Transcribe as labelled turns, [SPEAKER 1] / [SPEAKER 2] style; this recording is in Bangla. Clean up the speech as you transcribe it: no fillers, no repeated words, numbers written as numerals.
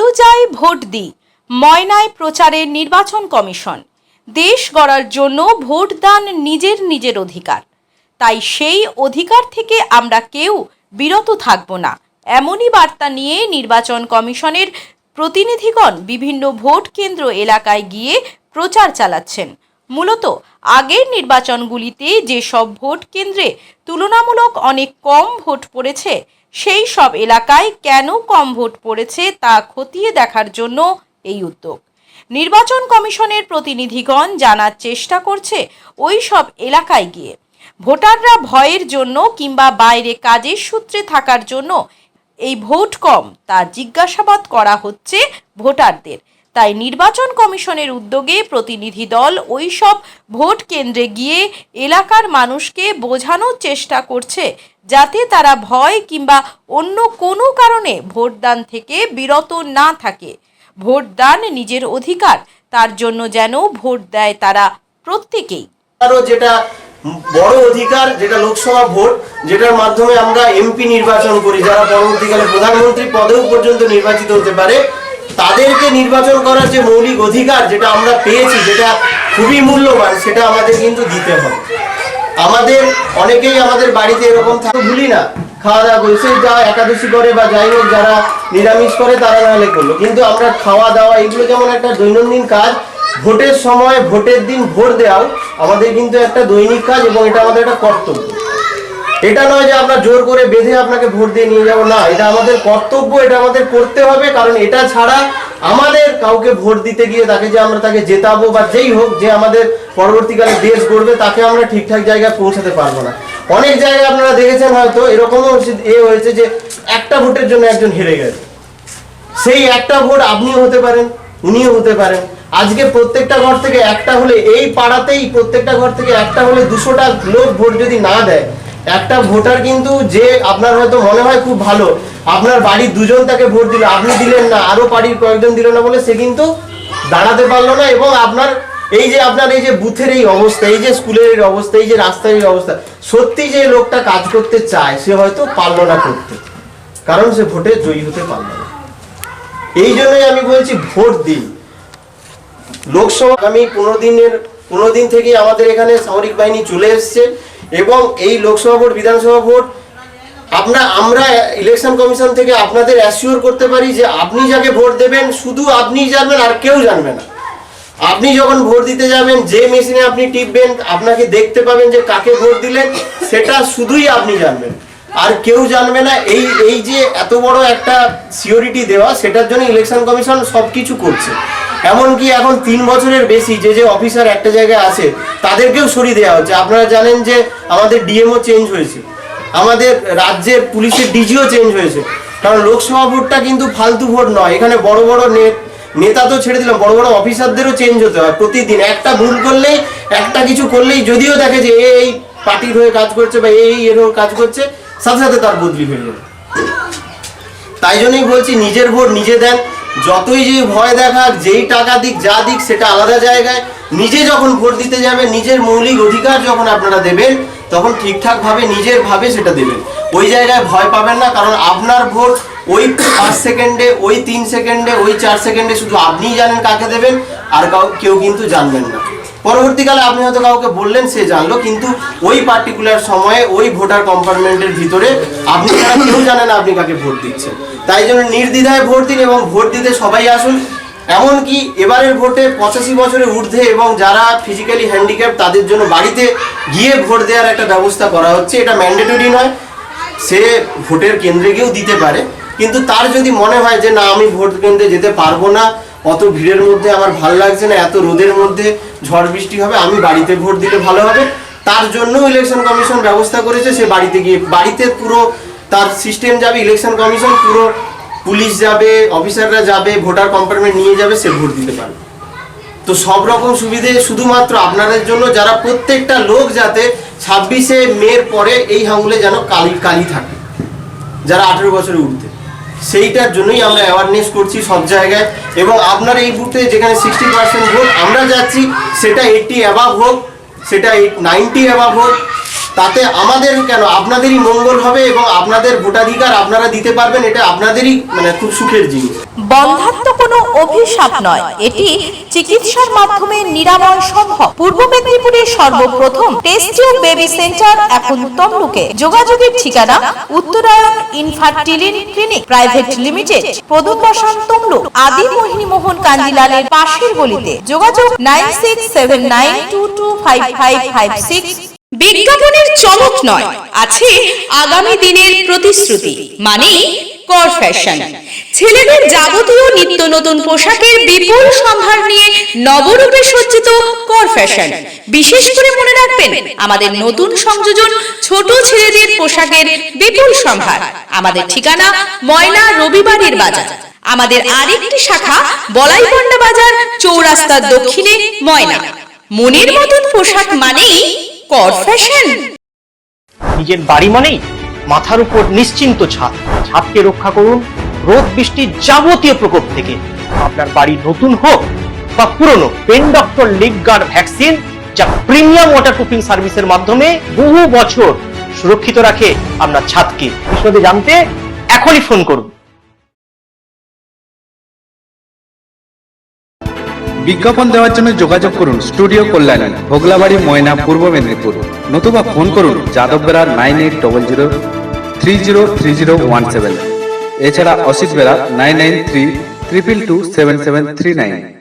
[SPEAKER 1] চলো যাই ভোট দিই ময়নায় প্রচারের নির্বাচন কমিশন। দেশ গড়ার জন্য ভোটদান নিজের অধিকার, তাই সেই অধিকার থেকে আমরা কেউ বিরত থাকব না, এমনই বার্তা নিয়ে নির্বাচন কমিশনের প্রতিনিধিগণ বিভিন্ন ভোট কেন্দ্র এলাকায় গিয়ে প্রচার চালাচ্ছেন। মূলত আগের নির্বাচনগুলিতে যেসব ভোট কেন্দ্রে তুলনামূলক অনেক কম ভোট পড়েছে, সেই সব এলাকায় কেন কম ভোট পড়েছে তা খতিয়ে দেখার জন্য এই উদ্যোগ। নির্বাচন কমিশনের প্রতিনিধিগণ জানার চেষ্টা করছে ওই সব এলাকায় গিয়ে ভোটাররা ভয়ের জন্য কিংবা বাইরে কাজের সূত্রে থাকার জন্য এই ভোট কম তা জিজ্ঞাসাবাদ করা হচ্ছে ভোটারদের। তাই নির্বাচন কমিশনের উদ্যোগে প্রতিনিধি দল ওই সব ভোট কেন্দ্রে গিয়ে এলাকার মানুষকে বোঝানোর চেষ্টা করছে যাতে তারা ভয় কিংবা অন্য কোনো কারণে ভোটদান থেকে বিরত না থাকে। ভোটদান নিজের অধিকার, তার জন্য যেন ভোট দেয় তারা প্রত্যেকেই।
[SPEAKER 2] আরো যেটা বড় অধিকার, যেটা লোকসভা ভোট, যেটার মাধ্যমে আমরা এমপি নির্বাচন করি, যারা পরবর্তীকালে প্রধানমন্ত্রী পদেও পর্যন্ত নির্বাচিত হতে পারে, তাদেরকে নির্বাচন করার যে মৌলিক অধিকার যেটা আমরা পেয়েছি, যেটা খুবই মূল্যবান, সেটা আমাদের কিন্তু দিতে হবে। আমাদের অনেকেই আমাদের বাড়িতে এরকম থাকে, ভুলি না, খাওয়া দাওয়া করি, সে যা একাদশী করে বা যাই হোক যারা নিরামিষ করে তারা নাহলে করলো, কিন্তু আমরা খাওয়া দাওয়া এগুলো যেমন একটা দৈনন্দিন কাজ, ভোটের সময় ভোটের দিন ভোট দেওয়াও আমাদের কিন্তু একটা দৈনিক কাজ এবং এটা আমাদের একটা কর্তব্য। এটা নয় যে আমরা জোর করে বেঁধে আপনাকে ভোট দিয়ে নিয়ে যাবো, না, এটা আমাদের কর্তব্য, এটা আমাদের করতে হবে। কারণ এটা ছাড়া আমাদের কাউকে ভোট দিতে গিয়ে তাকে যে আমরা তাকে জেতাবো বা যেই হোক যে আমাদের পরবর্তীকালে দেশ গড়বে, তাকে আমরা ঠিকঠাক জায়গায় পৌঁছাতে পারবো না। অনেক জায়গায় আপনারা দেখেছেন হয়তো এরকমও হয়েছে যে একটা ভোটের জন্য একজন হেরে গেছে, সেই একটা ভোট আপনিও হতে পারেন, উনিও হতে পারেন। আজকে প্রত্যেকটা ঘর থেকে একটা হলে, এই পাড়াতেই প্রত্যেকটা ঘর থেকে একটা হলে 200টা লোক ভোট যদি না দেয়, একটা ভোটার কিন্তু, যে আপনার হয়তো মনে হয় খুব ভালো, আপনার বাড়ির দুজন তাকে ভোট দিল, আপনি দিলেন না, আরো বাড়ির কয়েকজন দিল না বলে সে কিন্তু দাঁড়াতে পারলো না। এবং আপনার এই যে বুথের এই অবস্থা, এই যে স্কুলের এই অবস্থা, এই যে রাস্তার এই অবস্থা, সত্যি যে লোকটা কাজ করতে চায় সে হয়তো পারলো না করতে, কারণ সে ভোটে জয়ী হতে পারলো না। এই জন্যই আমি বলছি ভোট দিন। লোকসভা আগামী 15 দিন থেকে আমাদের এখানে সামরিক বাহিনী চলে এসছে এবং এই লোকসভা ভোট, বিধানসভা ভোট আমরা ইলেকশন কমিশন থেকে আপনাদের অ্যাসিওর করতে পারি যে আপনি যাকে ভোট দেবেন শুধু আপনিই জানবেন, আর কেউ জানবে না। আপনি যখন ভোট দিতে যাবেন, যে মেশিনে আপনি টিপবেন, আপনাকে দেখতে পাবেন যে কাকে ভোট দিলেন, সেটা শুধুই আপনি জানবেন, আর কেউ জানবে না। এই যে এত বড় একটা সিওরিটি দেওয়া, সেটার জন্য ইলেকশন কমিশন সবকিছু করছে। এমনকি এখন 3 বছরের বেশি যে অফিসার একটা জায়গায় আছে তাদেরকেও সরিয়ে দেওয়া হচ্ছে। আপনারা জানেন যে আমাদের ডিএমও চেঞ্জ হয়েছে, আমাদের রাজ্যের পুলিশের ডিজিও চেঞ্জ হয়েছে। কারণ লোকসভা ভোটটা কিন্তু ফালতু ভোট নয়, এখানে বড় বড় নেতা তো ছেড়ে দিলাম, বড় বড় অফিসারদেরও চেঞ্জ হতে হয় প্রতিদিন। একটা ভুল করলেই, একটা কিছু করলেই, যদিও দেখে যে এই পার্টির হয়ে কাজ করছে বা এর হয়ে কাজ করছে, সাথে সাথে তার বদলি হয়ে যাবে। তাই জন্যই বলছি নিজের ভোট নিজে দেন। যতই যে ভয় দেখাক, যেই টাকা দিক, যা দিক, সেটা আলাদা জায়গায়। নিজে যখন ভোট দিতে যাবেন, নিজের মৌলিক অধিকার যখন আপনারা দেবেন, তখন ঠিকঠাক ভাবে নিজের ভাবে সেটা দেবেন। ওই জায়গায় ভয় পাবেন না, কারণ আপনার ভোট ওই 5 সেকেন্ডে, ওই 3 সেকেন্ডে, ওই 4 সেকেন্ডে শুধু আপনিই জানেন কাকে দেবেন, আর কেউ কিন্তু জানবেন না। পরবর্তীকালে আপনি হয়তো কাউকে বললেন, সে জানলো, কিন্তু ওই পার্টিকুলার সময়ে ওই ভোটার কম্পার্টমেন্টের ভিতরে আপনি ছাড়া কেউ জানে না আপনি কাকে ভোট দিচ্ছেন। তাই জন্য নির্দ্বিধায় ভোট দিন এবং ভোট দিতে সবাই আসুন। এমনকি এবারের ভোটে 85 বছরের ঊর্ধ্বে এবং যারা ফিজিক্যালি হ্যান্ডিক্যাপ, তাদের জন্য বাড়িতে গিয়ে ভোট দেওয়ার একটা ব্যবস্থা করা হচ্ছে। এটা ম্যান্ডেটরি নয়, সে ভোটের কেন্দ্রে গিয়েও দিতে পারে, কিন্তু তার যদি মনে হয় যে না, আমি ভোট কেন্দ্রে যেতে পারবো না, অত ভিড়ের মধ্যে আমার ভালো লাগছে না, এত রোদের মধ্যে ঝড় বৃষ্টি হবে, আমি বাড়িতে ভোট দিলে ভালো হবে, তার জন্য ইলেকশন কমিশন ব্যবস্থা করেছে। সে বাড়িতে গিয়ে, বাড়িতে পুরো তার সিস্টেম যাবে, ইলেকশন কমিশন পুরো, পুলিশ যাবে, অফিসাররা যাবে, ভোটার কম্পার্টমেন্ট নিয়ে যাবে, সে ভোট দিতে পারবে। তো সব রকম সুবিধে শুধুমাত্র আপনাদের জন্য, যারা প্রত্যেকটা লোক যাতে 26শে মের পরে এই আঙুলে যেন কালি থাকে, যারা 18 বছরের ঊর্ধ্বে, সেইটার জন্যই আমরা অ্যাওয়ারনেস করছি সব জায়গায়। এবং আপনার এই বুথে যেখানে 60% ভোট আমরা যাচ্ছি, সেটা 80 অ্যাবাভ হোক, সেটা 90 অ্যাবাভ হোক, তাতে আমাদের কেন, আপনাদেরই মঙ্গল হবে এবং আপনাদের ভোটাধিকার আপনারা দিতে পারবেন, এটা আপনাদেরই মানে খুব সুখের জিনিস।
[SPEAKER 1] বন্ধাত্ম কোনো অভিশাপ নয়, এটি চিকিৎসার মাধ্যমে নিরাময় সম্ভব। পূর্ব মেদিনীপুরের সর্বপ্রথম টেস্ট টিউব বেবি সেন্টার এখন তমলুকে। যোগাযোগের ঠিকানা উত্তরায়ণ ইনফার্টিলিটি ক্লিনিক প্রাইভেট লিমিটেড, প্রদূপ বসান তমলুক, আদি মোহিনী মোহন কাঞ্জিলালের পাশের গলিতে। যোগাযোগ 9679225556। বিজ্ঞাপনের চমক নয়, আছে আগামী দিনের প্রতিশ্রুতি, মানে কর ফ্যাশন। ছেলেদের যাবতীয় নিত্য নতুন পোশাকের বিপুল সম্ভার নিয়ে নবরূপে সজ্জিত কর ফ্যাশন। বিশেষ করে মনে রাখবেন, আমাদের নতুন সংযোজন ছোট ছেলেদের পোশাকের বিপুল সম্ভার। আমাদের ঠিকানা ময়না রবিবারের বাজার। আমাদের আরেকটি শাখা বলাইপন্ডা বাজার, চৌরাস্তার দক্ষিণে ময়না। মনের মতন পোশাক মানেই কর ফ্যাশন।
[SPEAKER 3] নিজের বাড়ি মানেই মাথার উপর নিশ্চিন্ত ছাদ। ছাদকে রক্ষা করুন রোদ বৃষ্টির যাবতীয় প্রকোপ থেকে। আপনার বাড়ি নতুন হোক বা পুরনো, পেন ডক্টর লিগ গার্ড ভ্যাকসিন, যা প্রিমিয়াম ওয়াটারপ্রুফিং সার্ভিসের মাধ্যমে বহু বছর সুরক্ষিত রাখে আপনার ছাদকে। বিশদে জানতে এখনই ফোন করুন।
[SPEAKER 4] বিজ্ঞাপন দেওয়ার জন্য যোগাযোগ করুন স্টুডিও কল্যাণী, ভোগলাবাড়ি, ময়না, পূর্ব মেদিনীপুর। নতুবা ফোন করুন যাদববেড়া 9800303017। এছাড়া অসিত বেড়া 9932227739।